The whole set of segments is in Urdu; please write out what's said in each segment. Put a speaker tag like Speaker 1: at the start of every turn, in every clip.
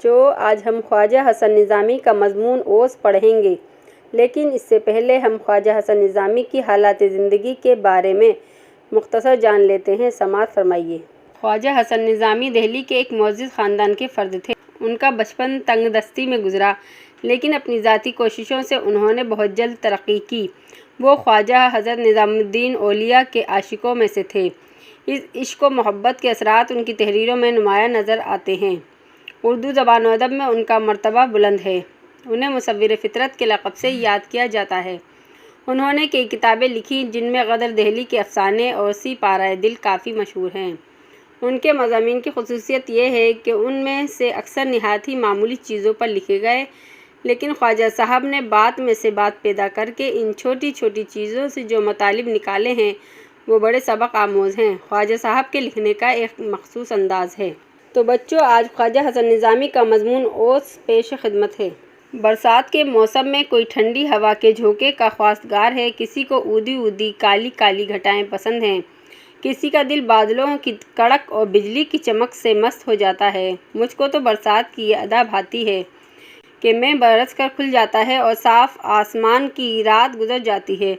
Speaker 1: بچوں، آج ہم خواجہ حسن نظامی کا مضمون اوس پڑھیں گے، لیکن اس سے پہلے ہم خواجہ حسن نظامی کی حالات زندگی کے بارے میں مختصر جان لیتے ہیں۔ سماعت فرمائیے۔ خواجہ حسن نظامی دہلی کے ایک معزز خاندان کے فرد تھے۔ ان کا بچپن تنگ دستی میں گزرا، لیکن اپنی ذاتی کوششوں سے انہوں نے بہت جلد ترقی کی۔ وہ خواجہ حضرت نظام الدین اولیاء کے عاشقوں میں سے تھے۔ اس عشق و محبت کے اثرات ان کی تحریروں میں نمایاں نظر آتے ہیں۔ اردو زبان و ادب میں ان کا مرتبہ بلند ہے۔ انہیں مصور فطرت کے لقب سے یاد کیا جاتا ہے۔ انہوں نے کئی کتابیں لکھیں، جن میں غدر دہلی کے افسانے اور سی پارہ دل کافی مشہور ہیں۔ ان کے مضامین کی خصوصیت یہ ہے کہ ان میں سے اکثر نہایت ہی معمولی چیزوں پر لکھے گئے، لیکن خواجہ صاحب نے بات میں سے بات پیدا کر کے ان چھوٹی چھوٹی چیزوں سے جو مطالب نکالے ہیں وہ بڑے سبق آموز ہیں۔ خواجہ صاحب کے لکھنے کا ایک مخصوص انداز ہے۔ تو بچوں، آج خواجہ حسن نظامی کا مضمون اوس پیش خدمت ہے۔ برسات کے موسم میں کوئی ٹھنڈی ہوا کے جھونکے کا خواستگار ہے، کسی کو اودی اودی کالی کالی گھٹائیں پسند ہیں، کسی کا دل بادلوں کی کڑک اور بجلی کی چمک سے مست ہو جاتا ہے۔ مجھ کو تو برسات کی یہ ادا بھاتی ہے کہ مے برس کر کھل جاتا ہے اور صاف آسمان کی رات گزر جاتی ہے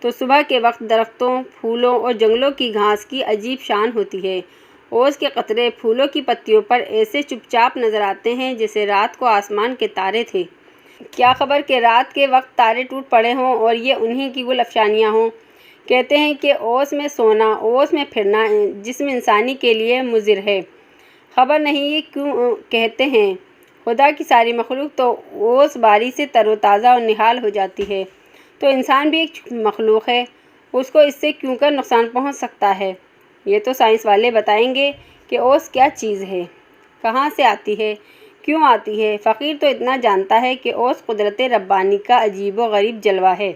Speaker 1: تو صبح کے وقت درختوں، پھولوں اور جنگلوں کی گھاس کی عجیب شان ہوتی ہے۔ اوس کے قطرے پھولوں کی پتیوں پر ایسے چپ چاپ نظر آتے ہیں جیسے رات کو آسمان کے تارے تھے۔ کیا خبر کہ رات کے وقت تارے ٹوٹ پڑے ہوں اور یہ انہی کی گل افشانیاں ہوں۔ کہتے ہیں کہ اوس میں سونا، اوس میں پھرنا جسم انسانی کے لیے مضر ہے۔ خبر نہیں یہ کیوں کہتے ہیں۔ خدا کی ساری مخلوق تو اوس باری سے تر و تازہ اور نہال ہو جاتی ہے، تو انسان بھی ایک مخلوق ہے، اس کو اس سے کیوں کر نقصان پہنچ سکتا ہے؟ یہ تو سائنس والے بتائیں گے کہ اوس کیا چیز ہے، کہاں سے آتی ہے، کیوں آتی ہے۔ فقیر تو اتنا جانتا ہے کہ اوس قدرت ربانی کا عجیب و غریب جلوہ ہے۔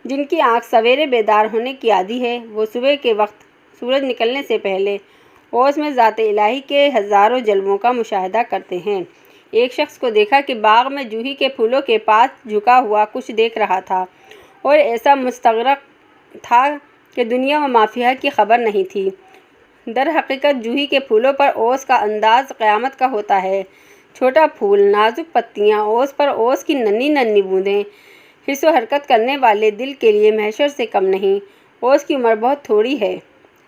Speaker 1: جن کی آنکھ سویرے بیدار ہونے کی عادی ہے، وہ صبح کے وقت سورج نکلنے سے پہلے اوس میں ذات الہی کے ہزاروں جلووں کا مشاہدہ کرتے ہیں۔ ایک شخص کو دیکھا کہ باغ میں جوہی کے پھولوں کے پاس جھکا ہوا کچھ دیکھ رہا تھا اور ایسا مستغرق تھا کہ دنیا و ما فیہا کی خبر نہیں تھی۔ در حقیقت جوہی کے پھولوں پر اوس کا انداز قیامت کا ہوتا ہے۔ چھوٹا پھول، نازک پتیاں، اوس پر اوس کی ننھی ننھی بوندیں، حس و حرکت کرنے والے دل کے لیے محشر سے کم نہیں۔ اوس کی عمر بہت تھوڑی ہے،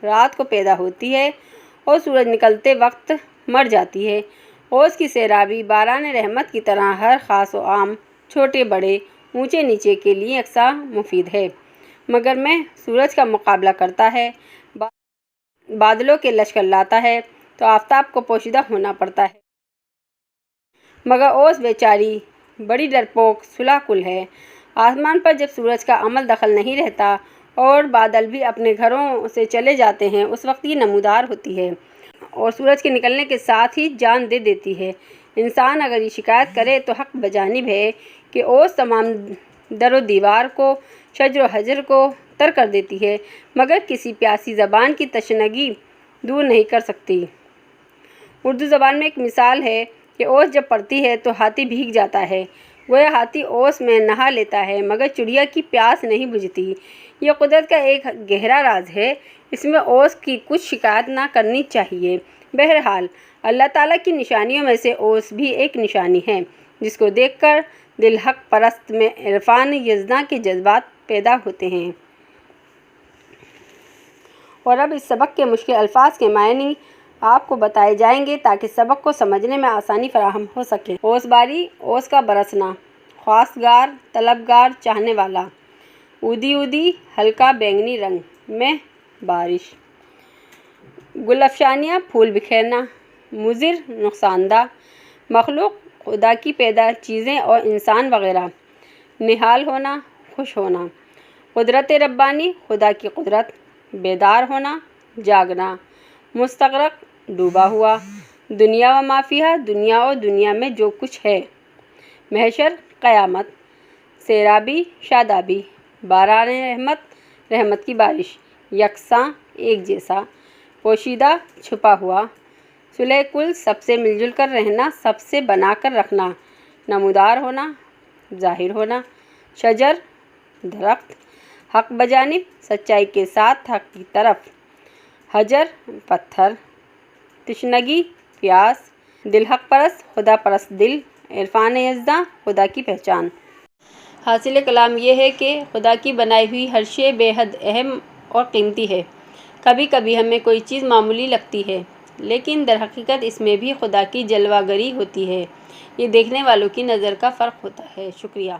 Speaker 1: رات کو پیدا ہوتی ہے اور سورج نکلتے وقت مر جاتی ہے۔ اوس کی سیرابی باران رحمت کی طرح ہر خاص و عام، چھوٹے بڑے، اونچے نیچے کے لیے یکساں مفید ہے، مگر میں سورج کا مقابلہ کرتا ہے، بادلوں کے لشکر لاتا ہے تو آفتاب کو پوشیدہ ہونا پڑتا ہے۔ مگر اوس بیچاری بڑی ڈرپوک صلح کل ہے۔ آسمان پر جب سورج کا عمل دخل نہیں رہتا اور بادل بھی اپنے گھروں سے چلے جاتے ہیں، اس وقت یہ نمودار ہوتی ہے اور سورج کے نکلنے کے ساتھ ہی جان دے دیتی ہے۔ انسان اگر یہ شکایت کرے تو حق بجانب ہے کہ اوس تمام در و دیوار کو، شجر و حجر کو تر کر دیتی ہے، مگر کسی پیاسی زبان کی تشنگی دور نہیں کر سکتی۔ اردو زبان میں ایک مثال ہے کہ اوس جب پڑتی ہے تو ہاتھی بھیگ جاتا ہے، گویا ہاتھی اوس میں نہا لیتا ہے، مگر چڑیا کی پیاس نہیں بجھتی۔ یہ قدرت کا ایک گہرا راز ہے، اس میں اوس کی کچھ شکایت نہ کرنی چاہیے۔ بہرحال اللہ تعالیٰ کی نشانیوں میں سے اوس بھی ایک نشانی ہے، جس کو دیکھ کر دل حق پرست میں عرفان یزداں کے جذبات پیدا ہوتے ہیں۔ اور اب اس سبق کے مشکل الفاظ کے معنی آپ کو بتائے جائیں گے تاکہ سبق کو سمجھنے میں آسانی فراہم ہو سکے۔ اوس باری، اوس کا برسنا، خواستگار، طلبگار، چاہنے والا، اودی اودی، ہلکا بینگنی رنگ میں بارش، گل افشانیاں، پھول بکھیرنا، مضر، نقصان دہ، مخلوق، خدا کی پیدا چیزیں اور انسان وغیرہ، نہال ہونا، خوش ہونا، قدرت ربانی، خدا کی قدرت، بیدار ہونا، جاگنا، مستغرق، ڈوبا ہوا، دنیا و ما فیہا، دنیا اور دنیا میں جو کچھ ہے، محشر، قیامت، سیرابی، شادابی، باران رحمت، رحمت کی بارش، یکساں، ایک جیسا، پوشیدہ، چھپا ہوا، صلح کل، سب سے مل جل کر رہنا، سب سے بنا کر رکھنا، نمودار ہونا، ظاہر ہونا، شجر، درخت، حق بجانب، سچائی کے ساتھ حق کی طرف، حجر، پتھر، تشنگی، پیاس، دل حق پرست، خدا پرست دل، عرفان یزداں، خدا کی پہچان۔ حاصل کلام یہ ہے کہ خدا کی بنائی ہوئی ہر شے بے حد اہم اور قیمتی ہے۔ کبھی کبھی ہمیں کوئی چیز معمولی لگتی ہے، لیکن در حقیقت اس میں بھی خدا کی جلوہ گری ہوتی ہے۔ یہ دیکھنے والوں کی نظر کا فرق ہوتا ہے۔ شکریہ۔